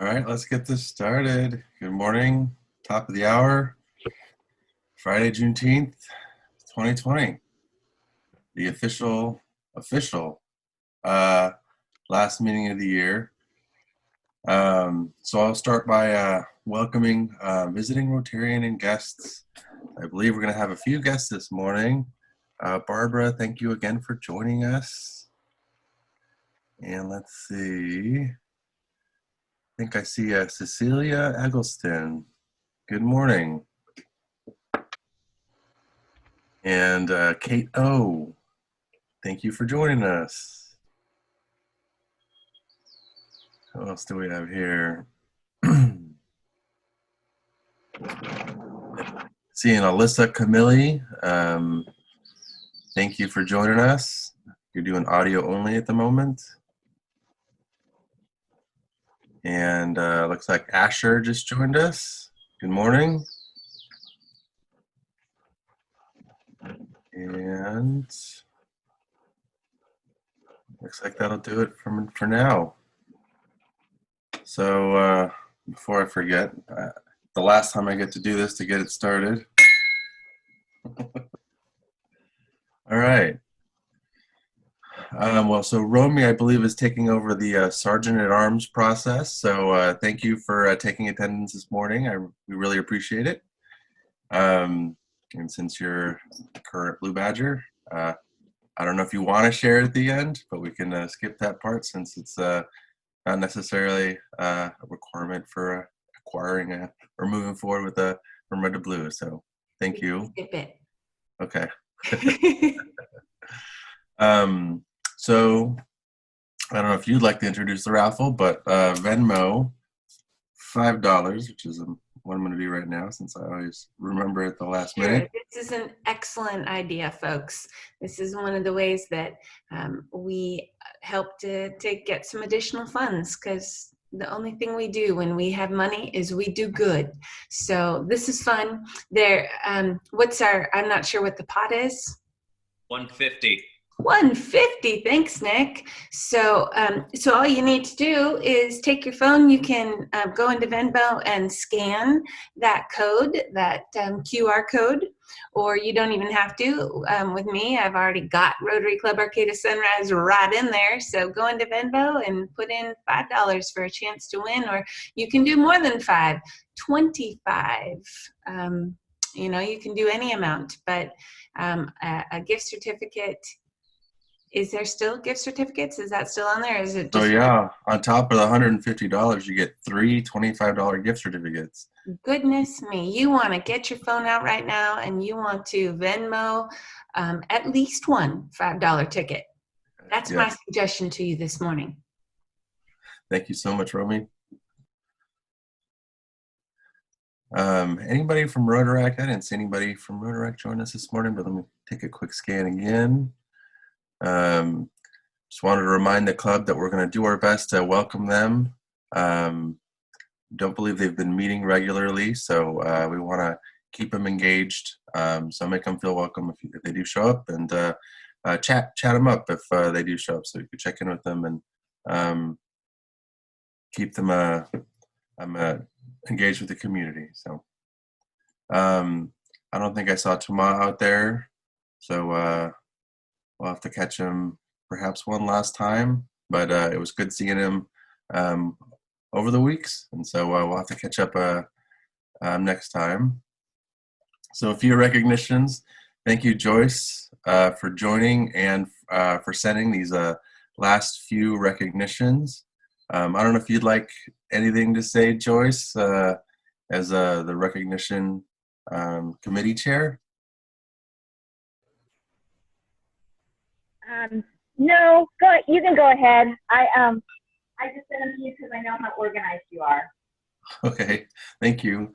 All right, let's get this started. Good morning, top of the hour, Friday, Juneteenth, 2020, the official last meeting of the year. So I'll start by welcoming visiting Rotarian and guests. I believe we're going to have a few guests this morning. Barbara, thank you again for joining us. And let's see. I think I see Cecilia Eggleston. Good morning. And Kate O, thank you for joining us. What else do we have here? Seeing Alyssa Camilli, thank you for joining us. You're doing audio only at the moment. And looks like Asher just joined us. Good morning. And looks like that'll do it for now. So before I forget, the last time I get to do this to get it started. All right. Well, so Romy, I believe, is taking over the Sergeant-at-Arms process. So thank you for taking attendance this morning. We really appreciate it. And since you're the current Blue Badger, I don't know if you want to share it at the end, but we can skip that part since it's not necessarily a requirement for acquiring or moving forward with from red to blue. So thank you. Skip it. Okay. So I don't know if you'd like to introduce the raffle, but Venmo, $5, which is what I'm going to do right now since I always remember at the last minute. This is an excellent idea, folks. This is one of the ways that we help to get some additional funds, because the only thing we do when we have money is we do good. So this is fun. There, I'm not sure what the pot is. $150. $150. Thanks, Nick. So so all you need to do is take your phone. You can go into Venmo and scan that code, that QR code, or you don't even have to. With me, I've already got Rotary Club Arcata Sunrise right in there. So go into Venmo and put in $5 for a chance to win, or you can do more than 5, 25. You know, you can do any amount, but a gift certificate. Is there still gift certificates? Is that still on there? Or is it just? So yeah, on top of the $150, you get 3 $25 gift certificates. Goodness me. You want to get your phone out right now and you want to Venmo at least one $5 ticket. That's my suggestion to you this morning. Thank you so much, Romy. Anybody from Rotaract? I didn't see anybody from Rotaract join us this morning, but let me take a quick scan again. Just wanted to remind the club that we're going to do our best to welcome them. Don't believe they've been meeting regularly, so we want to keep them engaged. So make them feel welcome if they do show up, and chat them up if they do show up, so you can check in with them and keep them engaged with the community. So I don't think I saw Tama out there, so we'll have to catch him perhaps one last time, but it was good seeing him over the weeks, and so we'll have to catch up next time. So a few recognitions. Thank you, Joyce, for joining and for sending these last few recognitions. I don't know if you'd like anything to say, Joyce, as the recognition committee chair. No, you can go ahead. I just sent them to you because I know how organized you are. Okay, thank you.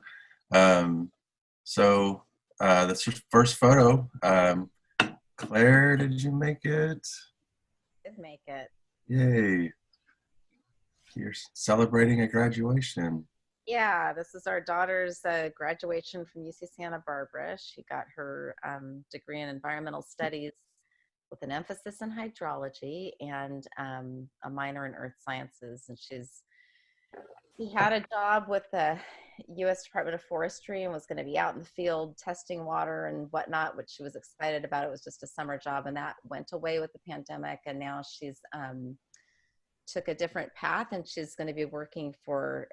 So that's your first photo. Claire, did you make it? Did make it. Yay. You're celebrating a graduation. Yeah, this is our daughter's graduation from UC Santa Barbara. She got her degree in environmental studies with an emphasis in hydrology and a minor in earth sciences. And she's He had a job with the U.S. Department of Forestry and was going to be out in the field testing water and whatnot, which she was excited about. It was just a summer job, and that went away with the pandemic. And now she's took a different path, and she's going to be working for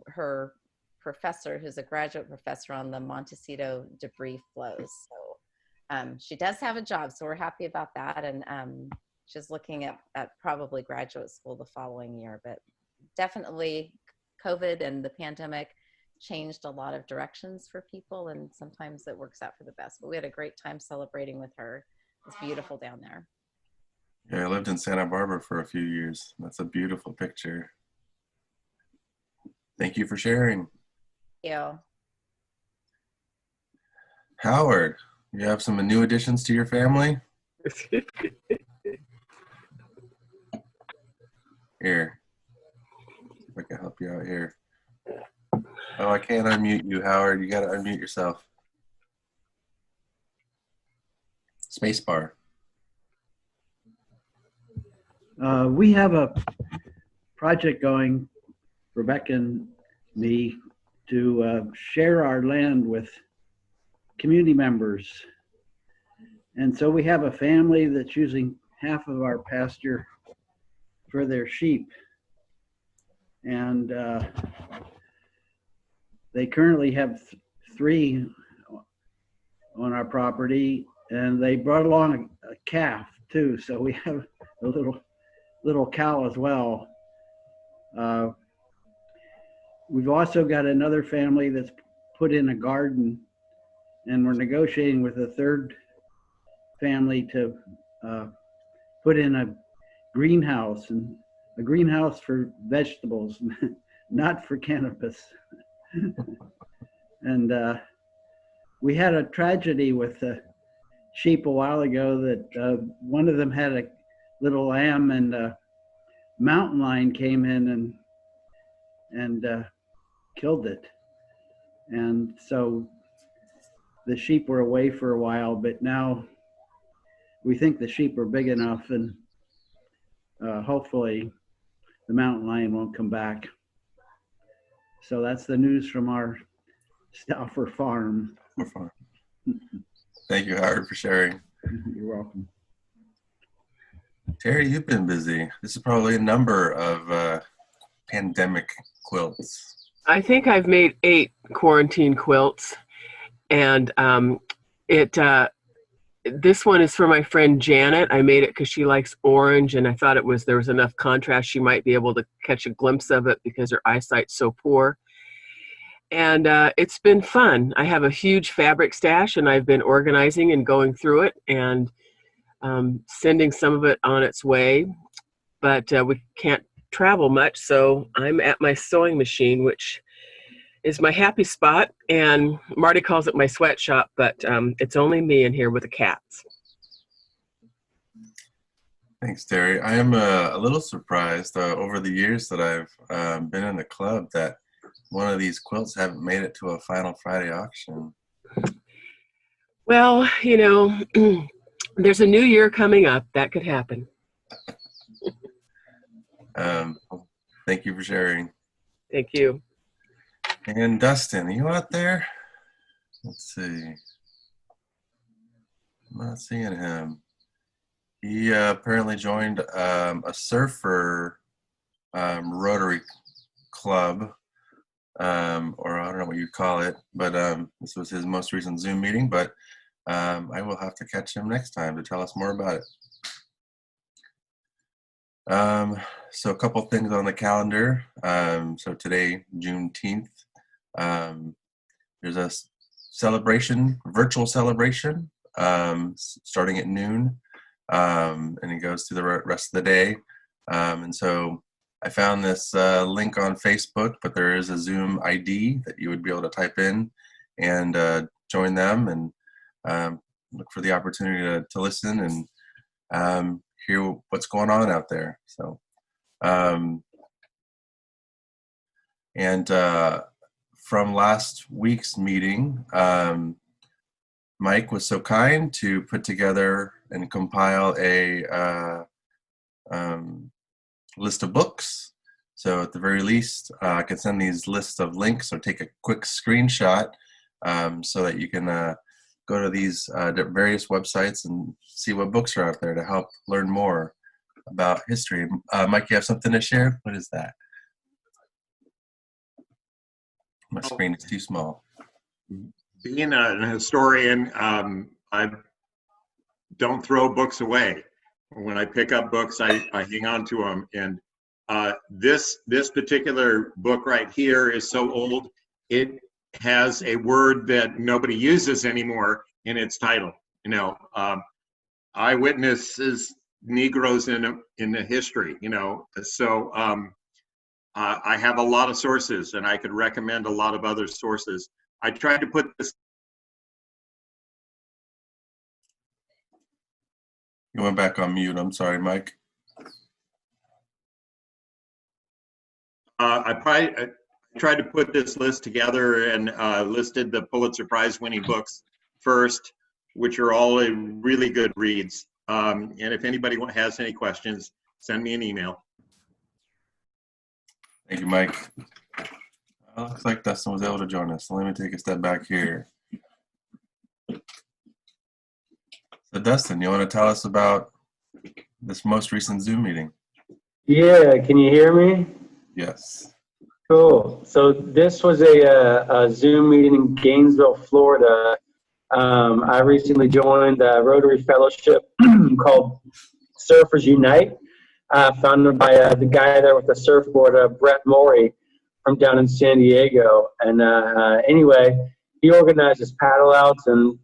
her professor, who's a graduate professor on the Montecito debris flows. So she does have a job, so we're happy about that. And she's looking at probably graduate school the following year. But definitely COVID and the pandemic changed a lot of directions for people, and sometimes it works out for the best. But we had a great time celebrating with her. It's beautiful down there. Yeah, I lived in Santa Barbara for a few years. That's a beautiful picture. Thank you for sharing. Thank you. Howard, you have some new additions to your family? Here, if I can help you out here. Oh, I can't unmute you, Howard. You got to unmute yourself. Spacebar. We have a project going, Rebecca and me, to share our land with community members. And so we have a family that's using half of our pasture for their sheep. And they currently have 3 on our property, and they brought along a calf too. So we have a little cow as well. We've also got another family that's put in a garden, and we're negotiating with a 3rd family to put in a greenhouse, and a greenhouse for vegetables, not for cannabis. And we had a tragedy with the sheep a while ago that one of them had a little lamb, and a mountain lion came in and killed it. And so the sheep were away for a while, but now we think the sheep are big enough, and hopefully the mountain lion won't come back. So that's the news from our Stauffer farm. Thank you, Howard, for sharing. You're welcome. Terri, you've been busy. This is probably a number of pandemic quilts. I think I've made 8 quarantine quilts, and this one is for my friend Janet. I made it because she likes orange, and I thought there was enough contrast she might be able to catch a glimpse of it because her eyesight's so poor. And it's been fun. I have a huge fabric stash, and I've been organizing and going through it and sending some of it on its way. But we can't travel much, so I'm at my sewing machine, which is my happy spot, and Marty calls it my sweatshop, but it's only me in here with the cats. Thanks, Terri. I am a little surprised over the years that I've been in the club that one of these quilts haven't made it to a Final Friday auction. Well, you know, there's a new year coming up. That could happen. Thank you for sharing. Thank you. And Dustin, are you out there? Let's see. I'm not seeing him. He apparently joined a surfer Rotary club, or I don't know what you'd call it, but this was his most recent Zoom meeting, but I will have to catch him next time to tell us more about it. So a couple things on the calendar. So today, Juneteenth, there's a virtual celebration, starting at noon, and it goes through the rest of the day. And so I found this link on Facebook, but there is a Zoom ID that you would be able to type in and join them and look for the opportunity to listen and hear what's going on out there. So, from last week's meeting, Mike was so kind to put together and compile a list of books. So at the very least, I can send these lists of links or take a quick screenshot so that you can go to these various websites and see what books are out there to help learn more about history. Mike, you have something to share? What is that? My screen is too small. Being a historian, I don't throw books away. When I pick up books, I hang on to them. And this particular book right here is so old, it has a word that nobody uses anymore in its title. You know, eyewitnesses, Negroes in the history. You know, so I have a lot of sources, and I could recommend a lot of other sources. I tried to put this. You went back on mute. I'm sorry, Mike. I tried to put this list together and listed the Pulitzer Prize winning books first, which are all really good reads. And if anybody has any questions, send me an email. Thank you, Mike. Looks like Dustin was able to join us. So let me take a step back here. So Dustin, you want to tell us about this most recent Zoom meeting? Yeah, can you hear me? Yes. Cool. So this was a Zoom meeting in Gainesville, Florida. I recently joined a Rotary Fellowship called Surfers Unite, founded by the guy there with the surfboard, Brett Morey, from down in San Diego. And anyway, he organizes paddle outs and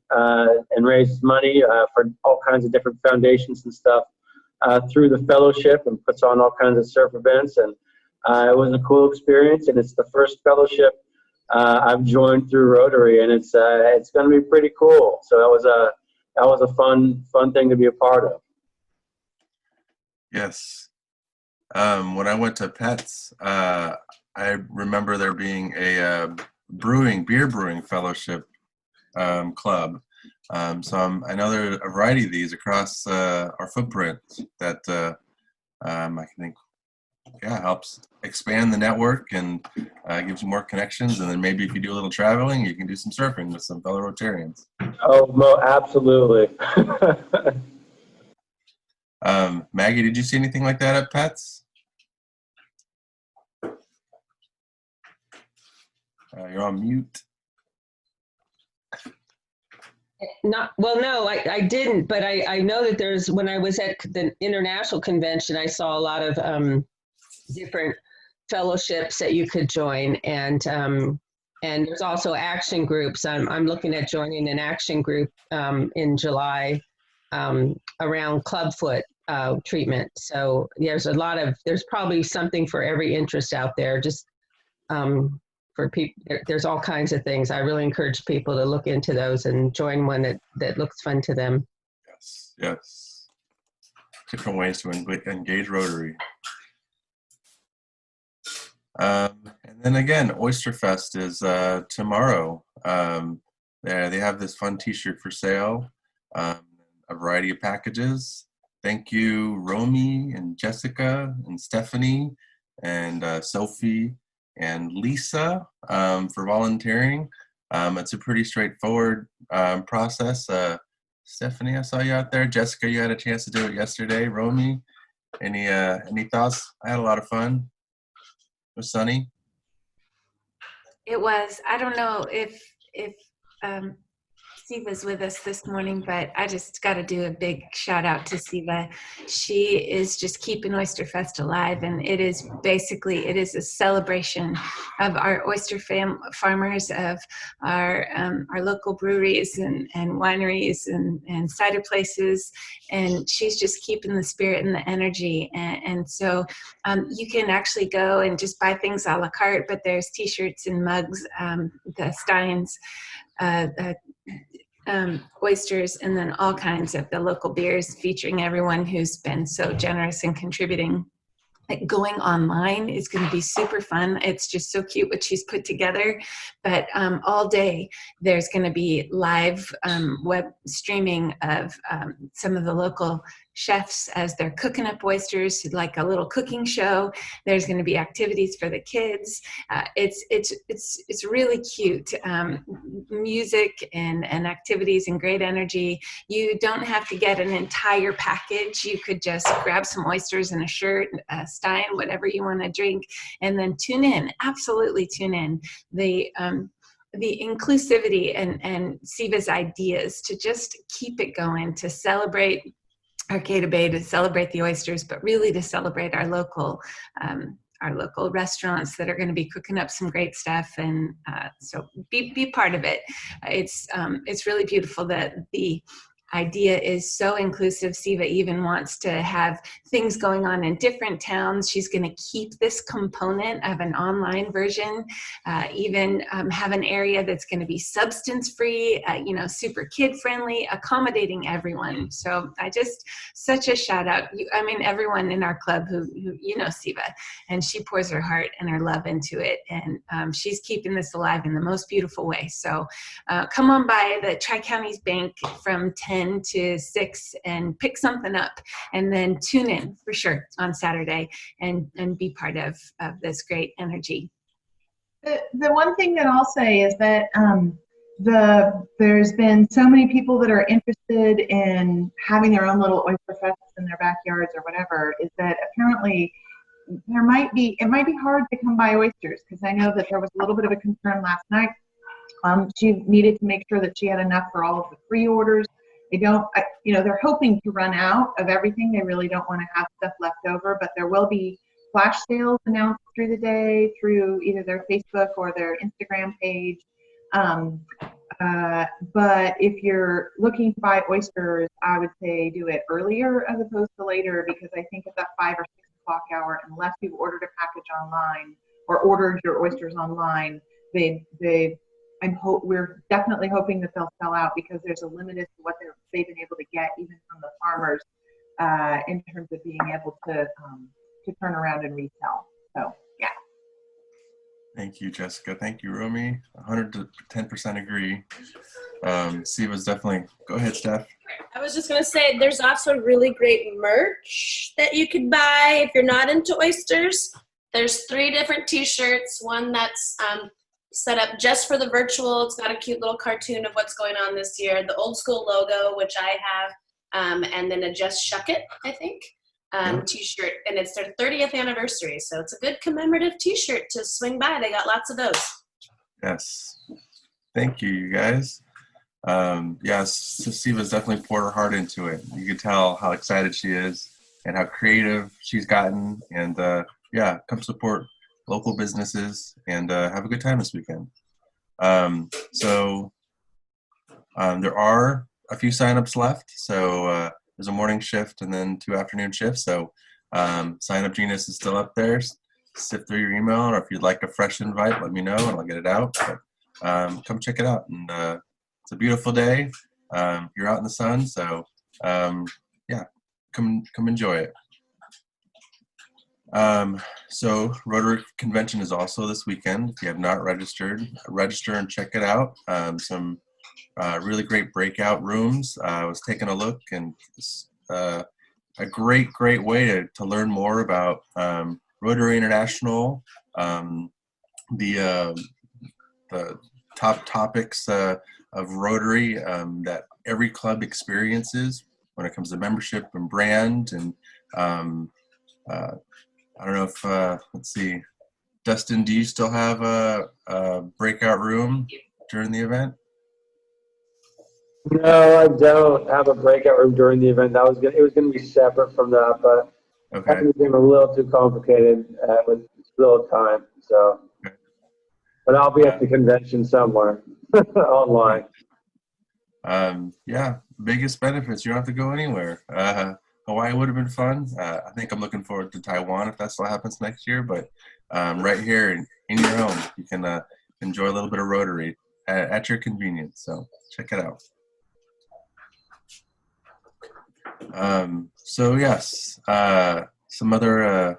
raises money for all kinds of different foundations and stuff through the fellowship, and puts on all kinds of surf events. And it was a cool experience, and it's the first fellowship I've joined through Rotary, and it's going to be pretty cool. So that was a fun thing to be a part of. Yes. When I went to PETS, I remember there being a beer brewing fellowship club. So I know there are a variety of these across our footprint that I can think, helps expand the network and gives you more connections. And then maybe if you do a little traveling, you can do some surfing with some fellow Rotarians. Oh, absolutely. Maggie, did you see anything like that at PETS? You're on mute. No, I didn't, but I know that there's, when I was at the international convention, I saw a lot of different fellowships that you could join, and there's also action groups. I'm looking at joining an action group in July around clubfoot treatment. So there's probably something for every interest out there. Just for people, there's all kinds of things. I really encourage people to look into those and join one that looks fun to them. Yes. Different ways to engage Rotary. And then again, Oyster Fest is tomorrow. They have this fun T-shirt for sale, a variety of packages. Thank you, Romy and Jessica and Stephanie and Sophie and Lisa for volunteering. It's a pretty straightforward process. Stephanie, I saw you out there. Jessica, you had a chance to do it yesterday. Romy, any thoughts? I had a lot of fun. It was sunny. It was. I don't know if Siva's with us this morning, but I just got to do a big shout out to Siva. She is just keeping Oyster Fest alive, and it is a celebration of our oyster farmers, of our local breweries and wineries and cider places, and she's just keeping the spirit and the energy. And so you can actually go and just buy things a la carte, but there's T-shirts and mugs, the steins, oysters, and then all kinds of the local beers featuring everyone who's been so generous in contributing. Going online is going to be super fun. It's just so cute what she's put together. But all day there's going to be live web streaming of some of the local chefs as they're cooking up oysters, like a little cooking show. There's going to be activities for the kids. It's really cute. Music and activities and great energy. You don't have to get an entire package. You could just grab some oysters and a shirt, a stein, whatever you want to drink, and then tune in. Absolutely tune in. The inclusivity and Siva's ideas to just keep it going, to celebrate Arcata Bay, to celebrate the oysters, but really to celebrate our local restaurants that are going to be cooking up some great stuff. And so be part of it. It's really beautiful that the idea is so inclusive. Siva even wants to have things going on in different towns. She's going to keep this component of an online version, even have an area that's going to be substance free, super kid friendly, accommodating everyone. So such a shout out. Everyone in our club who Siva, and she pours her heart and her love into it. And she's keeping this alive in the most beautiful way. So come on by the Tri-Counties Bank from 10 to 6 and pick something up, and then tune in for sure on Saturday and be part of this great energy. The one thing that I'll say is that there's been so many people that are interested in having their own little oyster fests in their backyards or whatever, is that apparently it might be hard to come by oysters, because I know that there was a little bit of a concern last night. She needed to make sure that she had enough for all of the pre-orders. They're hoping to run out of everything. They really don't want to have stuff left over, but there will be flash sales announced through the day through either their Facebook or their Instagram page. But if you're looking to buy oysters, I would say do it earlier as opposed to later, because I think at that 5 or 6 o'clock hour, unless you've ordered a package online or ordered your oysters online, we're definitely hoping that they'll sell out, because there's a limit as to what they've been able to get even from the farmers in terms of being able to turn around and resell. So yeah. Thank you, Jessica. Thank you, Romy. 110% agree. Siva's definitely. Go ahead, Steph. I was just going to say, there's also really great merch that you could buy if you're not into oysters. There's 3 different t-shirts. One that's set up just for the virtual. It's got a cute little cartoon of what's going on this year. The old school logo, which I have, and then a Just Shuck It, I think, t-shirt. And it's their 30th anniversary. So it's a good commemorative t-shirt to swing by. They got lots of those. Yes. Thank you, you guys. Yes, Siva's definitely poured her heart into it. You can tell how excited she is and how creative she's gotten. And come support local businesses and have a good time this weekend. There are a few signups left. So there's a morning shift and then 2 afternoon shifts. So sign up genius is still up there. Sift through your email, or if you'd like a fresh invite, let me know and I'll get it out. But come check it out. And it's a beautiful day. You're out in the sun, so come enjoy it. So Rotary Convention is also this weekend. If you have not registered, register and check it out. Some really great breakout rooms. I was taking a look, and a great way to learn more about Rotary International, the top topics of Rotary that every club experiences when it comes to membership and brand. And I don't know if, let's see, Dustin, do you still have a breakout room during the event? No, I don't have a breakout room during the event. It was going to be separate from that, but Okay. it became a little too complicated with little time. So, but I'll be at the convention somewhere online. Biggest benefits, you don't have to go anywhere. Hawaii would have been fun. I think I'm looking forward to Taiwan if that still happens next year. But right here in your home, you can enjoy a little bit of Rotary at your convenience. So check it out. Some other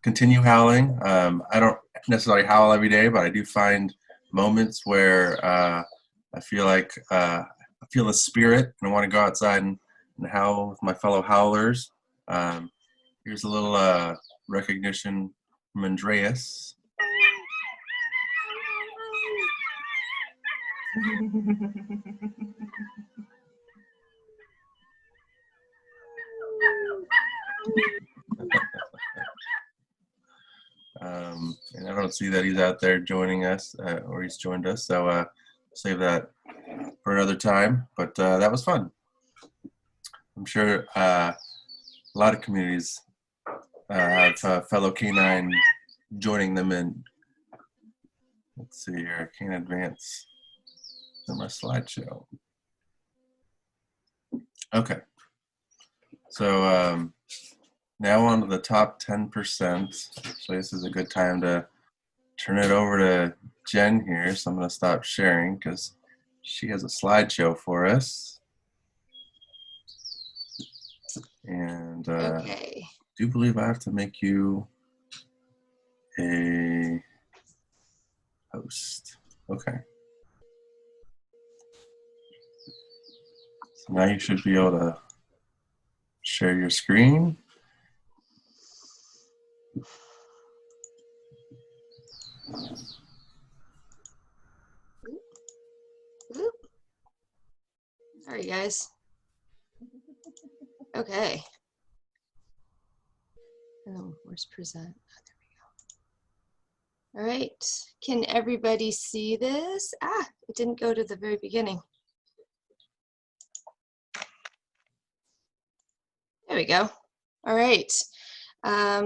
continue howling. I don't necessarily howl every day, but I do find moments where I feel like I feel the spirit and I want to go outside with my fellow howlers. Here's a little recognition from Andreas. And I don't see that he's out there joining us, or he's joined us, so save that for another time. But that was fun. I'm sure a lot of communities have fellow canine joining them in. Let's see here, I can't advance in my slideshow. Okay, so now on to the top 10%. So this is a good time to turn it over to Jen here. So I'm going to stop sharing because she has a slideshow for us. And Okay. I do believe I have to make you a host. Okay. So now you should be able to share your screen. Oop. Sorry, guys. Okay. Oh, where's present? Oh, there we go. All right. Can everybody see this? Ah, it didn't go to the very beginning. There we go. All right.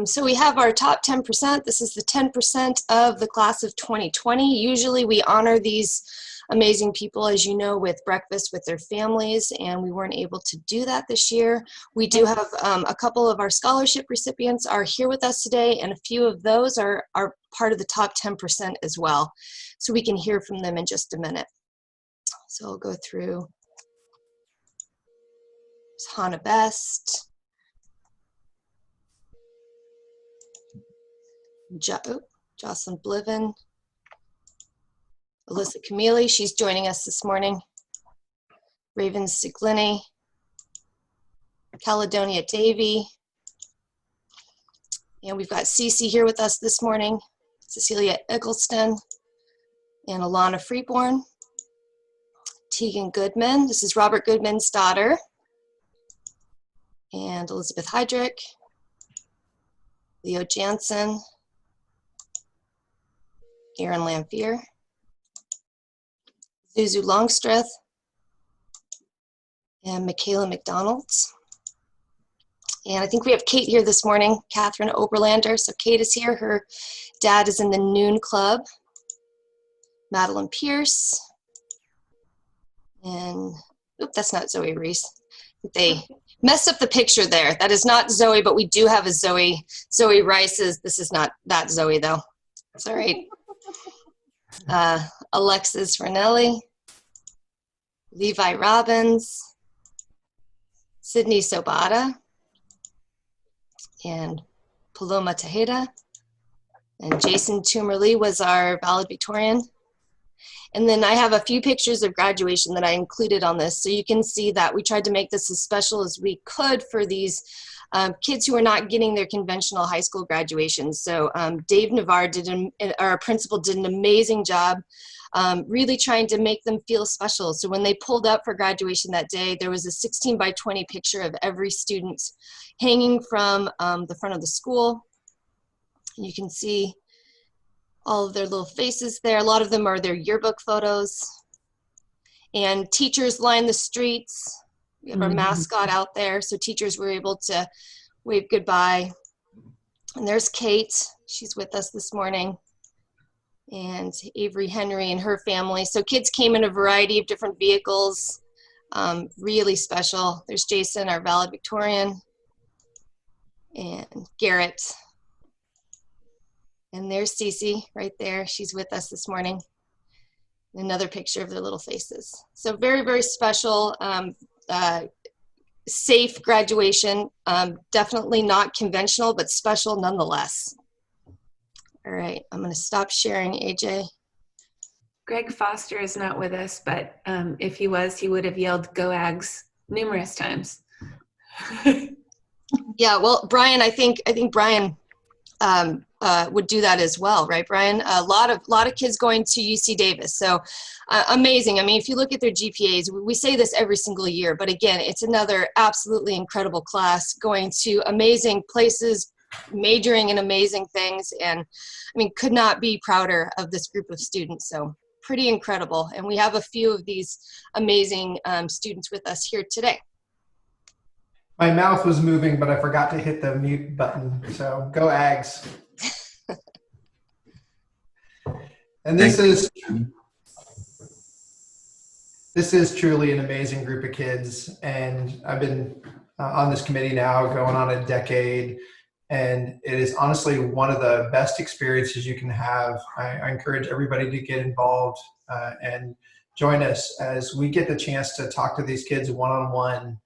So we have our top 10%. This is the 10% of the class of 2020. Usually we honor these amazing people, as you know, with breakfast with their families, and we weren't able to do that this year. We do have a couple of our scholarship recipients are here with us today, and a few of those are part of the top 10% as well. So we can hear from them in just a minute. So I'll go through. There's Hannah Best. Jocelyn Bliven, Alyssa Camille, she's joining us this morning. Raven Siglini, Caledonia Davy, and we've got Cece here with us this morning, Cecilia Eggleston, and Alana Freeborn, Tegan Goodman, this is Robert Goodman's daughter, and Elizabeth Heydrich, Leo Jansen, Aaron Lamphere, Zuzu Longstreth, and Michaela McDonald. And I think we have Kate here this morning, Catherine Oberlander. So Kate is here. Her dad is in the Noon Club. Madeline Pierce. And, oop, that's not Zoe Reese. They messed up the picture there. That is not Zoe, but we do have a Zoe. Zoe Rice is, this is not that Zoe though. It's all right. Alexis Ranelli, Levi Robbins, Sydney Sobata, and Paloma Tejeda, and Jason Toomerly was our valedictorian. And then I have a few pictures of graduation that I included on this, so you can see that we tried to make this as special as we could for these kids who are not getting their conventional high school graduation. So Dave Navarre, our principal, did an amazing job really trying to make them feel special. So when they pulled up for graduation that day, there was a 16x20 picture of every student hanging from the front of the school. You can see all of their little faces there. A lot of them are their yearbook photos. And teachers lined the streets. We have our mascot out there, so teachers were able to wave goodbye. And there's Kate. She's with us this morning. And Avery Henry and her family. So kids came in a variety of different vehicles. Really special. There's Jason, our valedictorian. And Garrett. And there's Cece right there. She's with us this morning. Another picture of their little faces. So very, very special, safe graduation. Definitely not conventional, but special nonetheless. All right, I'm gonna stop sharing, AJ. Greg Foster is not with us, but if he was, he would have yelled "Go Ags" numerous times. Yeah, well, Bryan, I think Bryan would do that as well, right, Bryan? A lot of kids going to UC Davis, so amazing. I mean, if you look at their GPAs, we say this every single year, but again, it's another absolutely incredible class, going to amazing places, majoring in amazing things, and I mean, could not be prouder of this group of students. So pretty incredible, and we have a few of these amazing students with us here today. My mouth was moving, but I forgot to hit the mute button. So go Ags. And this is truly an amazing group of kids. And I've been on this committee now going on a decade. And it is honestly one of the best experiences you can have. I encourage everybody to get involved and join us as we get the chance to talk to these kids one-on-one.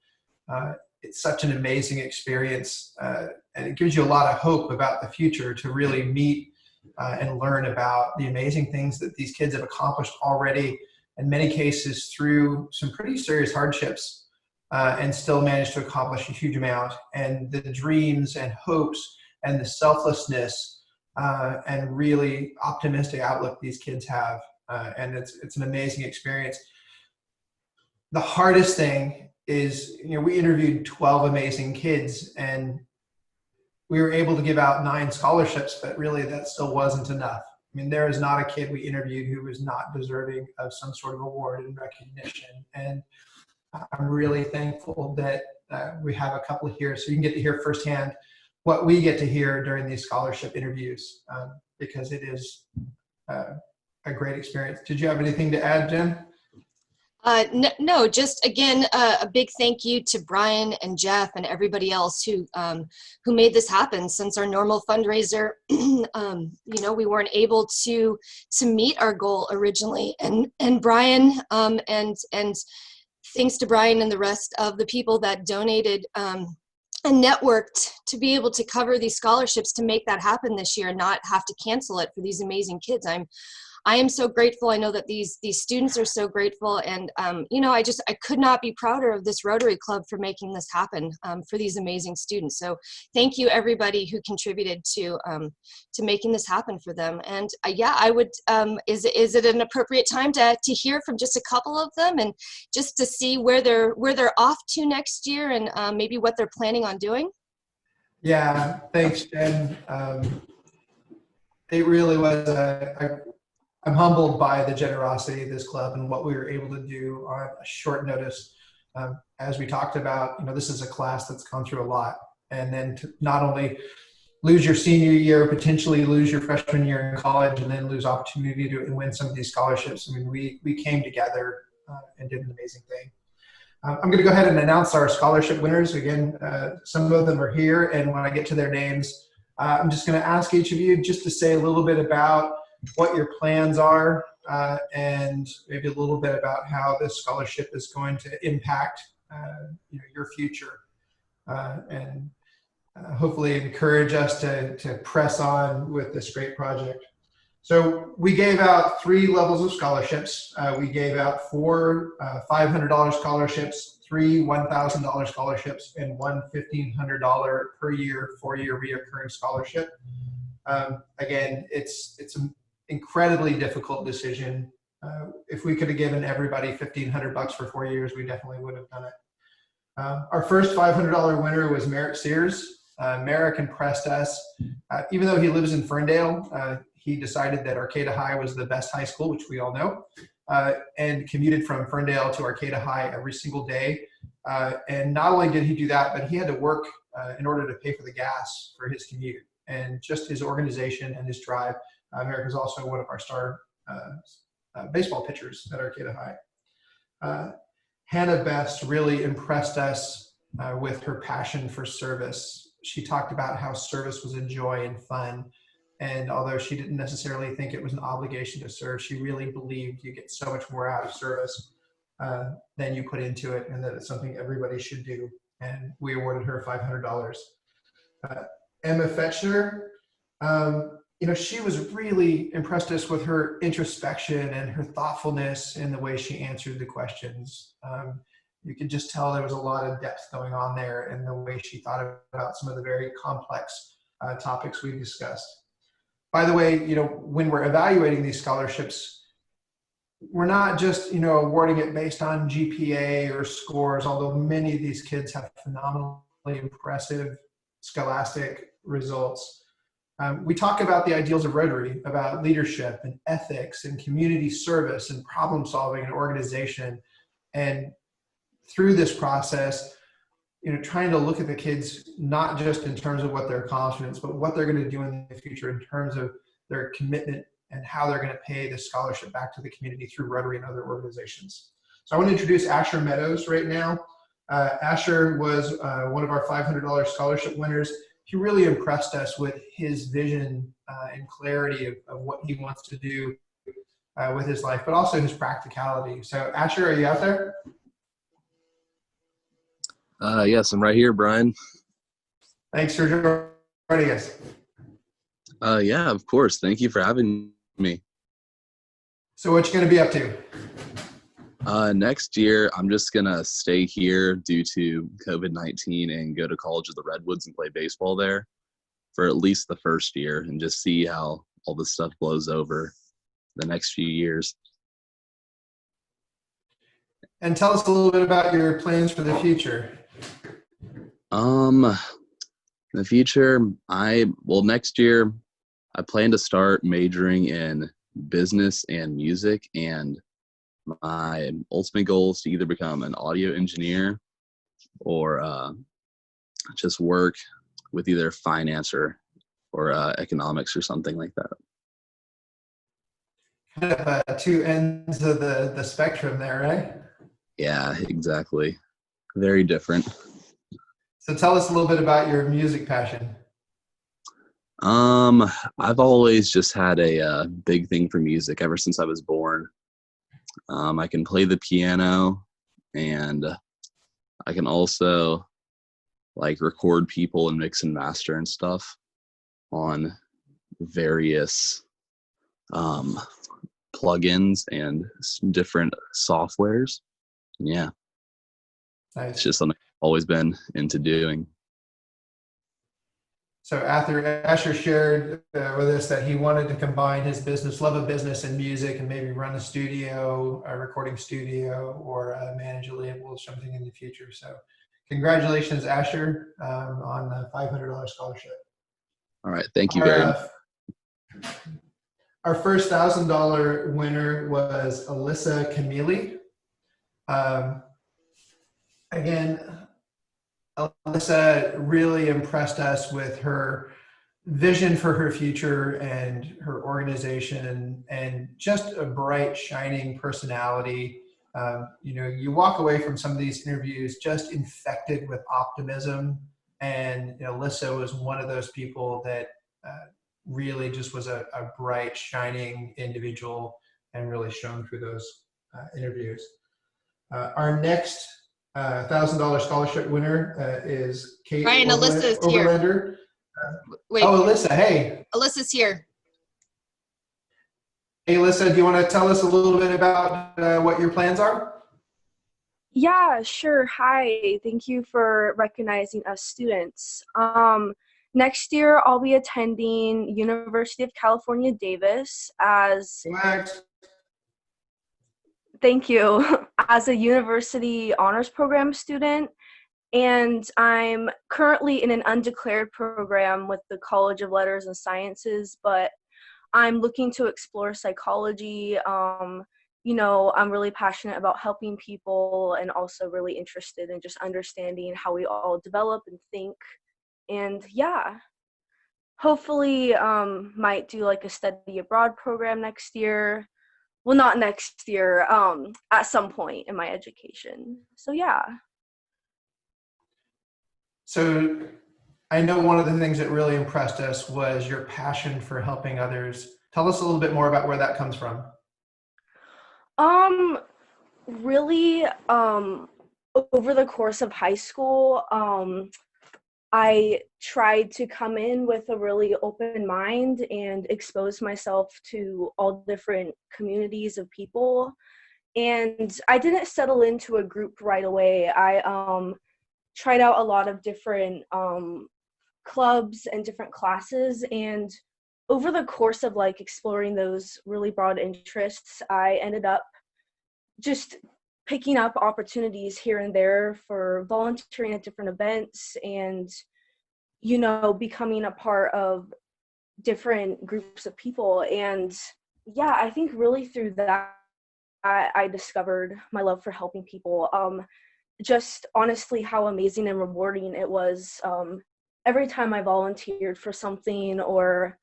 It's such an amazing experience, and it gives you a lot of hope about the future to really meet and learn about the amazing things that these kids have accomplished already, in many cases through some pretty serious hardships, and still managed to accomplish a huge amount. And the dreams and hopes and the selflessness and really optimistic outlook these kids have, and it's an amazing experience. The hardest thing is, we interviewed 12 amazing kids and we were able to give out 9 scholarships, but really that still wasn't enough. I mean, there is not a kid we interviewed who was not deserving of some sort of award and recognition. And I'm really thankful that we have a couple here, so you can get to hear firsthand what we get to hear during these scholarship interviews, because it is a great experience. Did you have anything to add, Jen? No, just again, a big thank you to Bryan and Jeff and everybody else who made this happen. Since our normal fundraiser, we weren't able to meet our goal originally, and Bryan, and thanks to Bryan and the rest of the people that donated and networked to be able to cover these scholarships to make that happen this year and not have to cancel it for these amazing kids. I am so grateful. I know that these students are so grateful, and I could not be prouder of this Rotary Club for making this happen for these amazing students. So thank you everybody who contributed to making this happen for them. And I would. Is it an appropriate time to hear from just a couple of them and just to see where they're off to next year and maybe what they're planning on doing? Yeah, thanks, Jen. It really was I'm humbled by the generosity of this club and what we were able to do on a short notice. As we talked about, this is a class that's gone through a lot. And then to not only lose your senior year, potentially lose your freshman year in college, and then lose opportunity to win some of these scholarships. I mean, we came together and did an amazing thing. I'm going to go ahead and announce our scholarship winners. Again, some of them are here, and when I get to their names, I'm just going to ask each of you just to say a little bit about what your plans are, and maybe a little bit about how this scholarship is going to impact your future, and hopefully encourage us to press on with this great project. So we gave out 3 levels of scholarships. We gave out 4 $500 scholarships, 3 $1,000 scholarships, and 1 $1,500 per year 4-year reoccurring scholarship. Again, it's an incredibly difficult decision. If we could have given everybody $1,500 for 4 years, we definitely would have done it. Our first $500 winner was Merrick Sears. Merrick impressed us. Even though he lives in Ferndale, he decided that Arcata High was the best high school, which we all know, and commuted from Ferndale to Arcata High every single day. And not only did he do that, but he had to work in order to pay for the gas for his commute. And just his organization and his drive. Merrick is also one of our star baseball pitchers at Arcata High. Hannah Best really impressed us with her passion for service. She talked about how service was a joy and fun. And although she didn't necessarily think it was an obligation to serve, she really believed you get so much more out of service than you put into it, and that it's something everybody should do. And we awarded her $500. Emma Fetchner, she was really impressed us with her introspection and her thoughtfulness in the way she answered the questions. you could just tell there was a lot of depth going on there in the way she thought about some of the very complex topics we discussed. By the way, when we're evaluating these scholarships, we're not just, awarding it based on GPA or scores, although many of these kids have phenomenally impressive scholastic results. We talk about the ideals of Rotary, about leadership and ethics and community service and problem solving and organization. And through this process, trying to look at the kids, not just in terms of what their accomplishments, but what they're going to do in the future in terms of their commitment and how they're going to pay the scholarship back to the community through Rotary and other organizations. So I want to introduce Asher Meadows right now. Asher was one of our $500 scholarship winners. He really impressed us with his vision and clarity of what he wants to do with his life, but also his practicality. So Asher, are you out there? Yes, I'm right here, Brian. Thanks for joining us. Yeah, of course. Thank you for having me. So what you going to be up to? Next year, I'm just going to stay here due to COVID-19 and go to College of the Redwoods and play baseball there for at least the first year and just see how all this stuff blows over the next few years. And tell us a little bit about your plans for the future. The future, next year, I plan to start majoring in business and music, and my ultimate goal is to either become an audio engineer or just work with either finance or economics or something like that. Kind of two ends of the spectrum there, right? Yeah, exactly. Very different. So tell us a little bit about your music passion. I've always just had a big thing for music ever since I was born. I can play the piano, and I can also record people and mix and master and stuff on various plugins and different softwares. Yeah. Nice. It's just something I've always been into doing. So Asher shared with us that he wanted to combine his love of business and music, and maybe run a studio, a recording studio, or manage a label or something in the future. So congratulations, Asher, on the $500 scholarship. All right. Thank you very much. Our first $1,000 winner was Alyssa Camille. Again, Alyssa really impressed us with her vision for her future and her organization, and just a bright, shining personality. You walk away from some of these interviews just infected with optimism, and Alyssa was one of those people that really just was a bright, shining individual and really shone through those interviews. Our next $1,000 scholarship winner is Kate Brian, Alyssa's Overlander. Wait. Oh, Alyssa, hey. Alyssa's here. Hey, Alyssa, do you want to tell us a little bit about what your plans are? Yeah, sure. Hi, thank you for recognizing us students. Next year, I'll be attending University of California, Davis as Thank you. As a university honors program student, and I'm currently in an undeclared program with the College of Letters and Sciences, but I'm looking to explore psychology. I'm really passionate about helping people, and also really interested in just understanding how we all develop and think. And yeah, hopefully might do a study abroad program next year. Well, not next year, at some point in my education. So yeah. So I know one of the things that really impressed us was your passion for helping others. Tell us a little bit more about where that comes from. Really, over the course of high school, I tried to come in with a really open mind and expose myself to all different communities of people. And I didn't settle into a group right away. I tried out a lot of different clubs and different classes, and over the course of like exploring those really broad interests, I ended up just picking up opportunities here and there for volunteering at different events and, you know, becoming a part of different groups of people. And yeah, I think really through that, I discovered my love for helping people. Just honestly how amazing and rewarding it was every time I volunteered for something, or,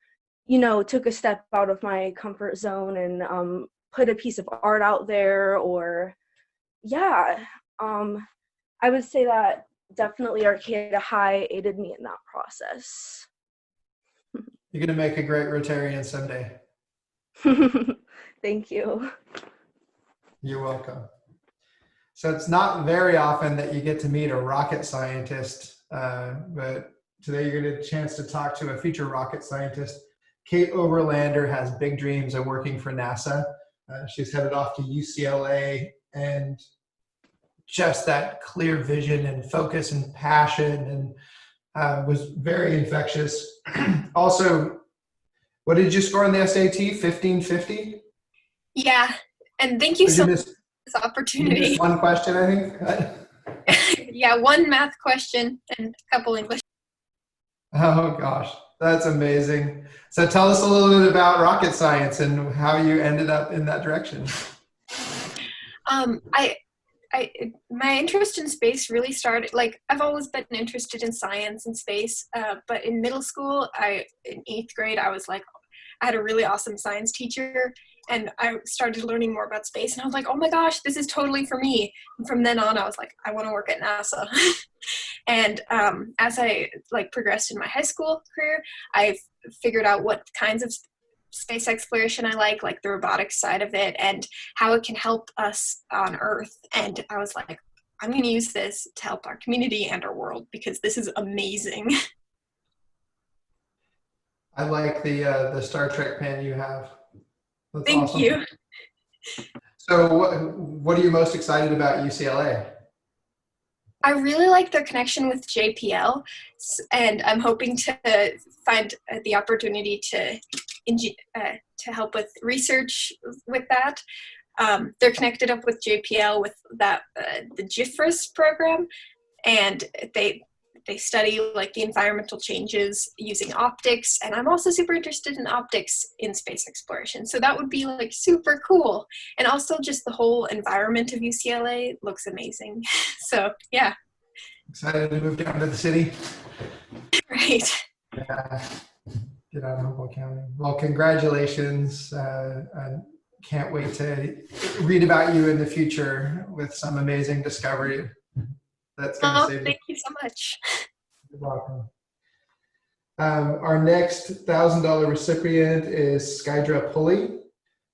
you know, took a step out of my comfort zone and put a piece of art out there, or yeah, I would say that definitely Arcata High aided me in that process. You're going to make a great Rotarian someday. Thank you. You're welcome. So it's not very often that you get to meet a rocket scientist, but today you're going to get a chance to talk to a future rocket scientist. Kate Oberlander has big dreams of working for NASA. She's headed off to UCLA, and just that clear vision and focus and passion, and was very infectious. Also, what did you score on the SAT? 1550? Yeah, and thank you so much for this You opportunity. missed one question, I think. Yeah, one math question and a couple English. Oh gosh, that's amazing. So tell us a little bit about rocket science and how you ended up in that direction. My interest in space really started, like, I've always been interested in science and space, but in middle school, in 8th grade, I was like, I had a really awesome science teacher, and I started learning more about space, and I was like, oh my gosh, this is totally for me. And from then on, I was like, I want to work at NASA. And as I progressed in my high school career, I figured out what kinds of space exploration I like the robotics side of it and how it can help us on Earth. And I was like, I'm going to use this to help our community and our world because this is amazing. I like the Star Trek pen you have. That's Thank awesome. you. So what are you most excited about UCLA? I really like their connection with JPL, and I'm hoping to find the opportunity to help with research with that. They're connected up with JPL with that the GIFRIS program, and they study the environmental changes using optics, and I'm also super interested in optics in space exploration. So that would be super cool. And also just the whole environment of UCLA looks amazing. So yeah. Excited to move down to the city? Right. Yeah. Get out of Humboldt County. Well, congratulations. I can't wait to read about you in the future with some amazing discovery. That's going to save you. Thank you so much. You're welcome. Our next $1,000 recipient is Skydra Pulley.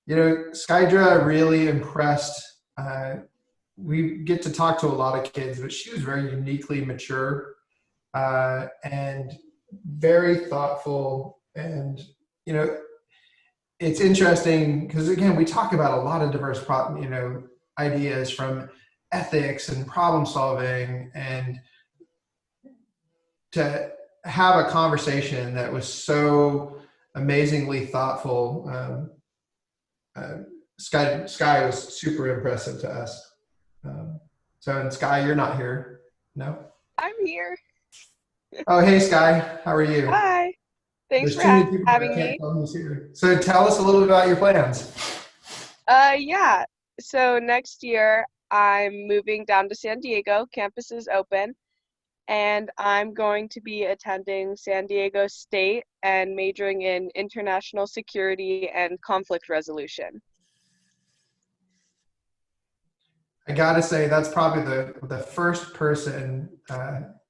You know, Skydra really impressed. We get to talk to a lot of kids, but she was very uniquely mature and very thoughtful. And, you know, it's interesting because, again, we talk about a lot of diverse, ideas from ethics and problem solving, and to have a conversation that was so amazingly thoughtful. Sky was super impressive to us. And Sky, you're not here. No? I'm here. Oh, hey, Sky. How are you? Hi. Thanks There's for too many people having that me. can't tell who's here. So tell us a little bit about your plans. Yeah. So next year, I'm moving down to San Diego. Campus is open. And I'm going to be attending San Diego State and majoring in international security and conflict resolution. I gotta say, that's probably the first person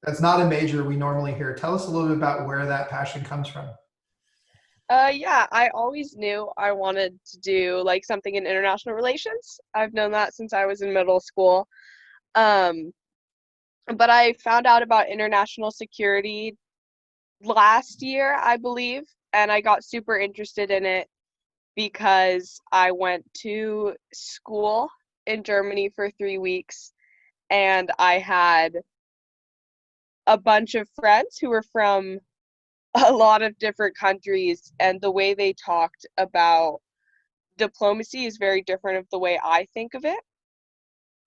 that's not a major we normally hear. Tell us a little bit about where that passion comes from. Yeah, I always knew I wanted to do something in international relations. I've known that since I was in middle school. But I found out about international security last year, I believe, and I got super interested in it because I went to school in Germany for 3 weeks, and I had a bunch of friends who were from a lot of different countries, and the way they talked about diplomacy is very different of the way I think of it.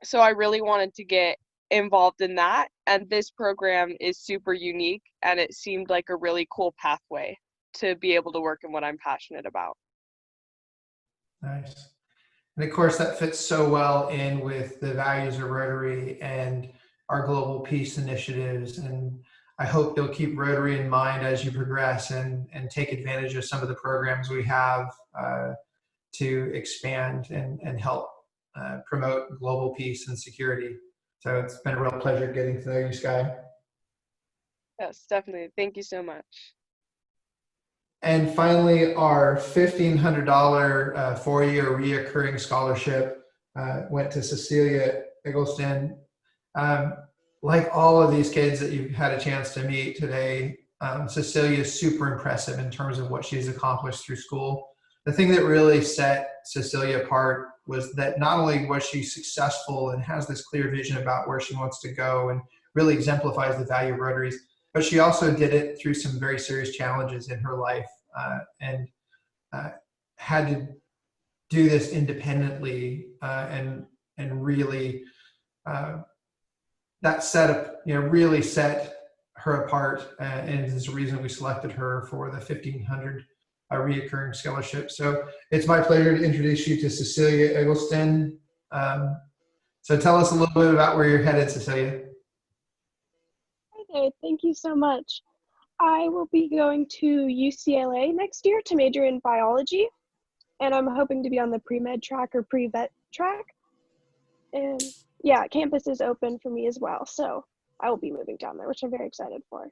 So I really wanted to get involved in that, and this program is super unique, and it seemed like a really cool pathway to be able to work in what I'm passionate about. Nice. And of course, that fits so well in with the values of Rotary and our global peace initiatives. And I hope you'll keep Rotary in mind as you progress and take advantage of some of the programs we have to expand and help promote global peace and security. So it's been a real pleasure getting to know you, Sky. Yes, definitely. Thank you so much. And finally, our $1,500 four-year reoccurring scholarship went to Cecilia Eggleston. Like all of these kids that you've had a chance to meet today, Cecilia is super impressive in terms of what she's accomplished through school. The thing that really set Cecilia apart was that not only was she successful and has this clear vision about where she wants to go and really exemplifies the value of Rotaries, but she also did it through some very serious challenges in her life and had to do this independently and really that setup, really set her apart, and is the reason we selected her for the 1,500 reoccurring scholarship. So it's my pleasure to introduce you to Cecilia Eggleston. So tell us a little bit about where you're headed, Cecilia. Hi there, thank you so much. I will be going to UCLA next year to major in biology, and I'm hoping to be on the pre-med track or pre-vet track. And yeah, campus is open for me as well, so I will be moving down there, which I'm very excited for.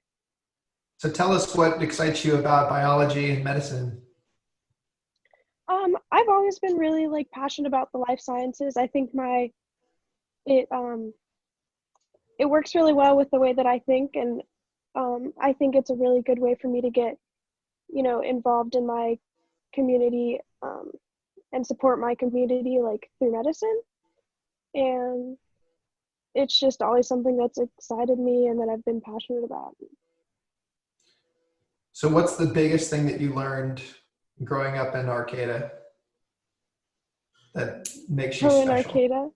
So tell us what excites you about biology and medicine. I've always been really passionate about the life sciences. I think it works really well with the way that I think, and I think it's a really good way for me to get, involved in my community and support my community through medicine. And it's just always something that's excited me and that I've been passionate about. So what's the biggest thing that you learned growing up in Arcata that makes you special? In Arcata?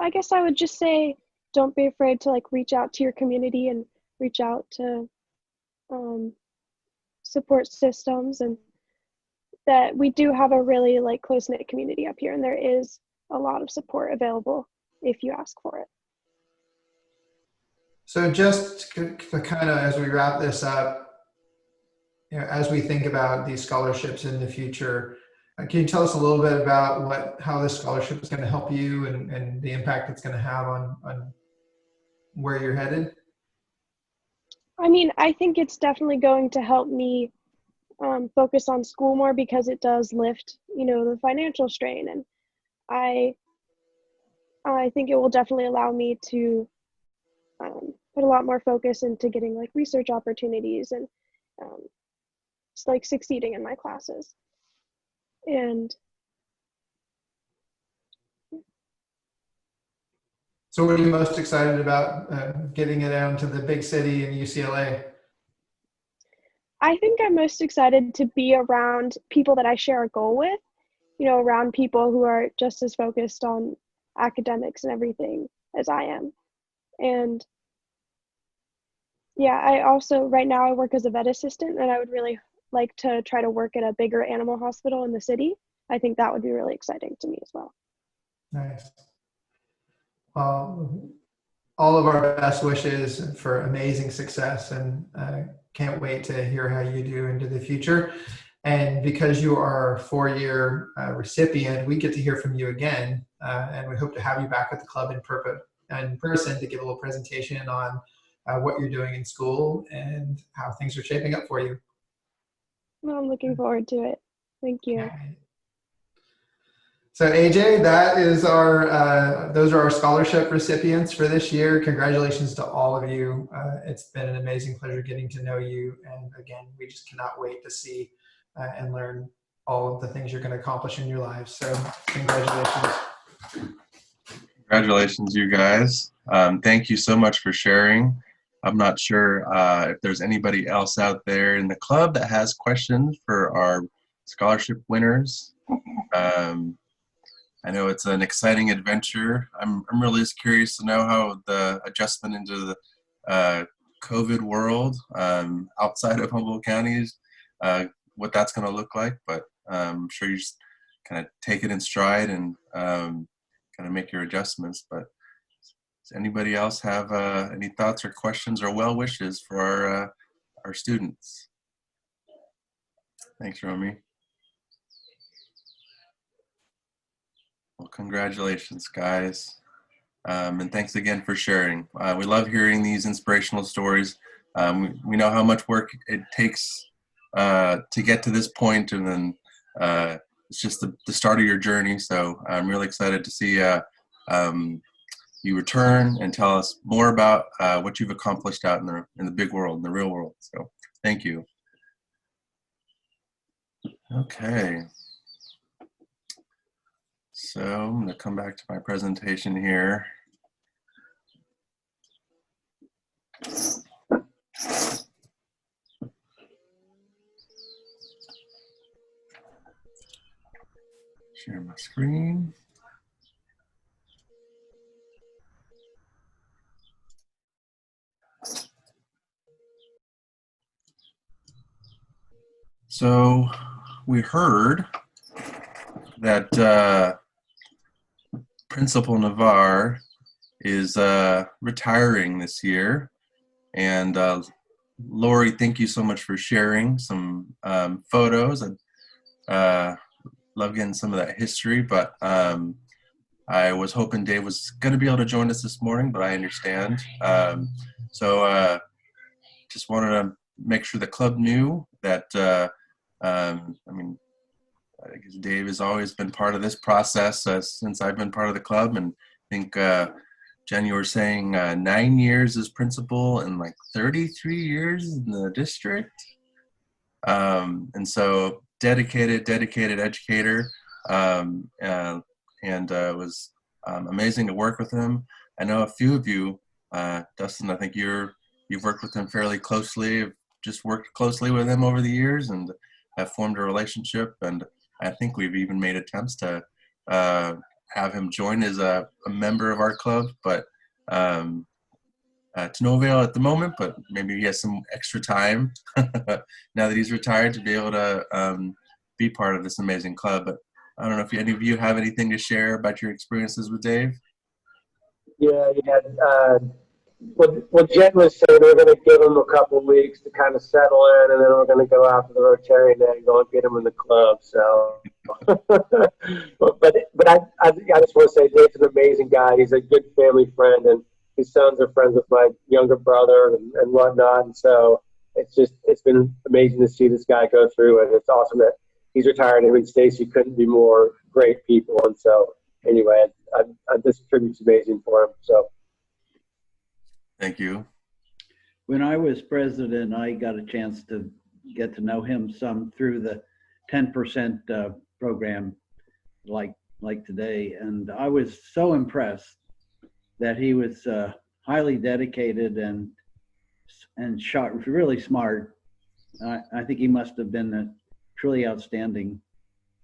I guess I would just say, don't be afraid to reach out to your community and reach out to support systems, and that we do have a really close-knit community up here, and there is a lot of support available if you ask for it. So just to kind of, as we wrap this up, as we think about these scholarships in the future, can you tell us a little bit about how this scholarship is going to help you and the impact it's going to have on where you're headed? I mean, I think it's definitely going to help me focus on school more, because it does lift, the financial strain, and I think it will definitely allow me to put a lot more focus into getting research opportunities and succeeding in my classes. And so what are you most excited about getting it down to the big city in UCLA? I think I'm most excited to be around people that I share a goal with, around people who are just as focused on academics and everything as I am. And yeah, I also, right now I work as a vet assistant, and I would really like to try to work at a bigger animal hospital in the city. I think that would be really exciting to me as well. Nice. Well, all of our best wishes for amazing success, and can't wait to hear how you do into the future. And because you are a four-year recipient, we get to hear from you again, and we hope to have you back at the club in person to give a little presentation on what you're doing in school and how things are shaping up for you. Well, I'm looking forward to it. Thank you. So AJ, that is those are our scholarship recipients for this year. Congratulations to all of you. It's been an amazing pleasure getting to know you. And again, we just cannot wait to see and learn all of the things you're going to accomplish in your lives. So congratulations. Congratulations, you guys. Thank you so much for sharing. I'm not sure if there's anybody else out there in the club that has questions for our scholarship winners. I know it's an exciting adventure. I'm really just curious to know how the adjustment into the COVID world outside of Humboldt counties, what that's going to look like. But I'm sure you just kind of take it in stride and kind of make your adjustments. But does anybody else have any thoughts or questions or well wishes for our students? Thanks, Romy. Well, congratulations, guys. And thanks again for sharing. We love hearing these inspirational stories. We know how much work it takes to get to this point, and then it's just the start of your journey. So I'm really excited to see you return and tell us more about what you've accomplished out in the big world, in the real world. So thank you. Okay. So I'm going to come back to my presentation here. Share my screen. So we heard that Principal Navarre is retiring this year. And Lori, thank you so much for sharing some photos. I love getting some of that history, but I was hoping Dave was going to be able to join us this morning, but I understand. So just wanted to make sure the club knew that, I mean, I guess Dave has always been part of this process since I've been part of the club. And I think, Jen, you were saying 9 years as principal and like 33 years in the district. And so dedicated educator. And it was amazing to work with him. I know a few of you, Dustin, I think you've worked with him fairly closely, just worked closely with him over the years and have formed a relationship. And I think we've even made attempts to have him join as a member of our club, but to no avail at the moment, but maybe he has some extra time now that he's retired to be able to be part of this amazing club. But I don't know if any of you have anything to share about your experiences with Dave. Yeah. What Jen was saying, we're going to give him a couple weeks to kind of settle in, and then we're going to go after the Rotarian angle and get him in the club. So, but I just want to say Dave's an amazing guy. He's a good family friend, and his sons are friends with my younger brother and whatnot. And so it's been amazing to see this guy go through, and it's awesome that he's retired. Him and Stacy couldn't be more great people. And so anyway, this tribute's amazing for him. So. Thank you. When I was president, I got a chance to get to know him some through the 10% program like today. And I was so impressed that he was highly dedicated and really smart. I think he must have been a truly outstanding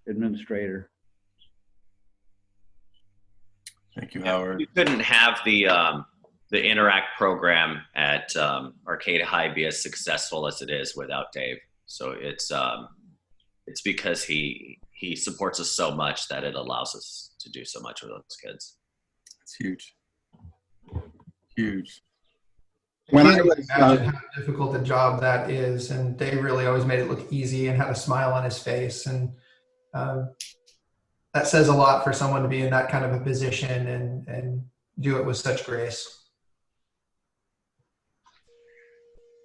administrator. Thank you, Howard. You couldn't have the Interact program at Arcata High be as successful as it is without Dave. So it's because he supports us so much that it allows us to do so much with those kids. It's huge. Huge. When I was imagine how difficult a job that is, and Dave really always made it look easy and had a smile on his face, and that says a lot for someone to be in that kind of a position and do it with such grace.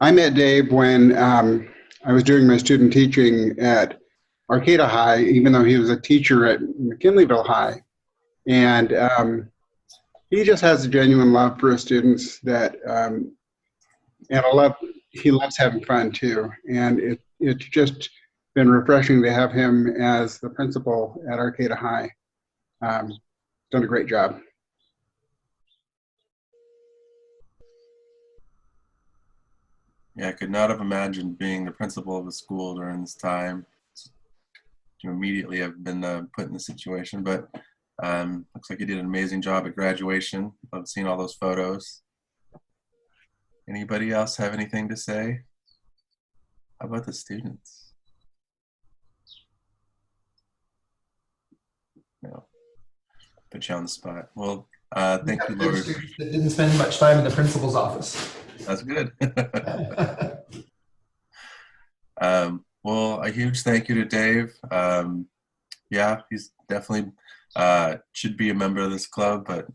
I met Dave when I was doing my student teaching at Arcata High, even though he was a teacher at McKinleyville High. And he just has a genuine love for his students that, and he loves having fun too. And it's just been refreshing to have him as the principal at Arcata High. Done a great job. Yeah, I could not have imagined being the principal of a school during this time. To immediately have been put in the situation, but looks like you did an amazing job at graduation. I've seen all those photos. Anybody else have anything to say? How about the students? No. Put you on the spot. Well, thank you, Lord. That didn't spend much time in the principal's office. That's good. Well, a huge thank you to Dave. Yeah, he's definitely should be a member of this club, but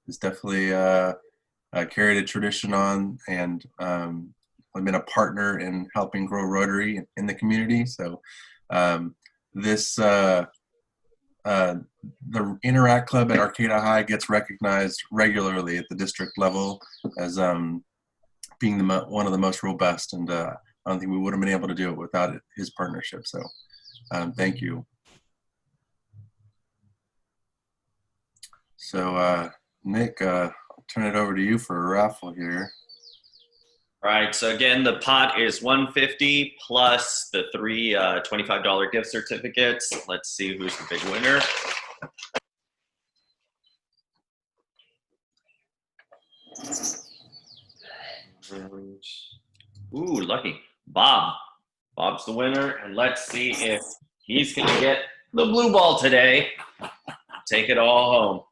he's definitely carried a tradition on, and I've been a partner in helping grow Rotary in the community. So the Interact Club at Arcata High gets recognized regularly at the district level as being one of the most robust, and I don't think we would have been able to do it without his partnership. So thank you. So Nick, I'll turn it over to you for a raffle here. All right, so again, the pot is $150 plus the 3 $25 gift certificates. Let's see who's the big winner. Ooh, lucky. Bob. Bob's the winner, and let's see if he's gonna get the blue ball today. Take it all home.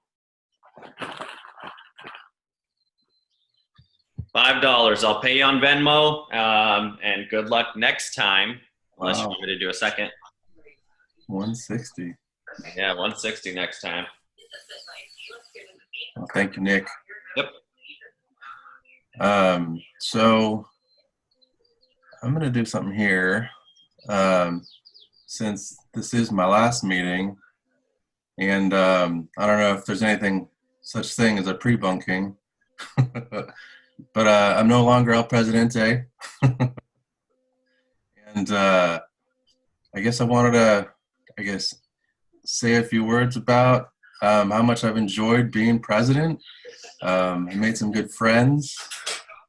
$5. I'll pay you on Venmo, and good luck next time. Unless you want me to do a second. 160. Yeah, 160 next time. Well, thank you, Nick. Yep. So I'm gonna do something here. Since this is my last meeting, and I don't know if there's anything such thing as a pre-bunking. But I'm no longer El Presidente. And I guess I wanted to, say a few words about how much I've enjoyed being president. I made some good friends.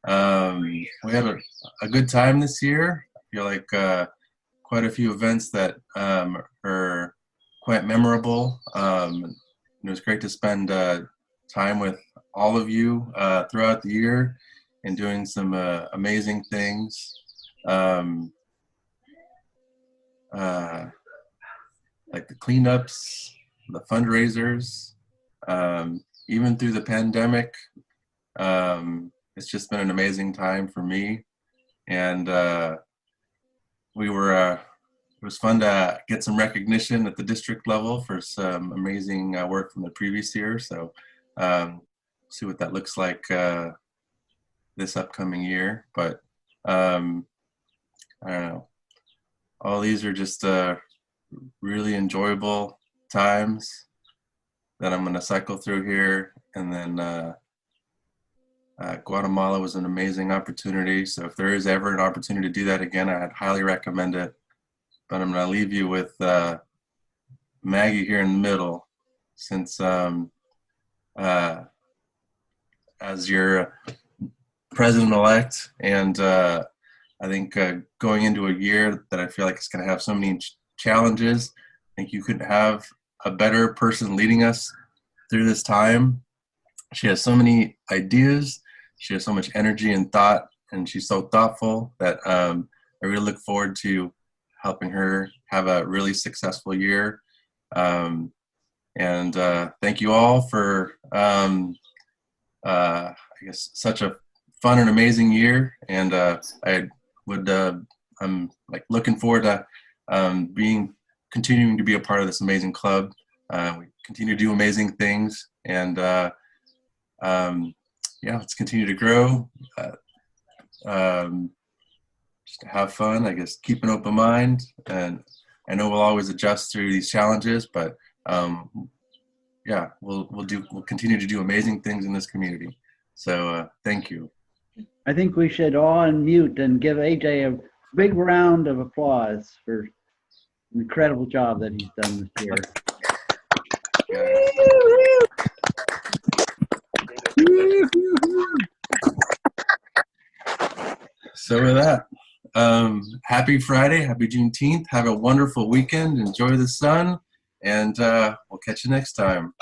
We had a good time this year. I feel like quite a few events that are quite memorable. It was great to spend time with all of you throughout the year and doing some amazing things. Like the cleanups, the fundraisers, even through the pandemic. It's just been an amazing time for me. And it was fun to get some recognition at the district level for some amazing work from the previous year. So see what that looks like this upcoming year. But I don't know. All these are just really enjoyable times that I'm going to cycle through here. And then Guatemala was an amazing opportunity. So if there is ever an opportunity to do that again, I'd highly recommend it. But I'm going to leave you with Maggie here in the middle, since as your president-elect, and I think going into a year that I feel like is going to have so many challenges, I think you couldn't have a better person leading us through this time. She has so many ideas, she has so much energy and thought, and she's so thoughtful that I really look forward to helping her have a really successful year. And thank you all for I guess such a fun and amazing year. And I'm like looking forward to continuing to be a part of this amazing club. We continue to do amazing things, and yeah, let's continue to grow. Just to have fun, I guess, keep an open mind, and I know we'll always adjust through these challenges, but yeah, we'll continue to do amazing things in this community. So thank you. I think we should all unmute and give AJ a big round of applause for an incredible job that he's done this year. So with that, happy Friday, happy Juneteenth. Have a wonderful weekend. Enjoy the sun, and we'll catch you next time.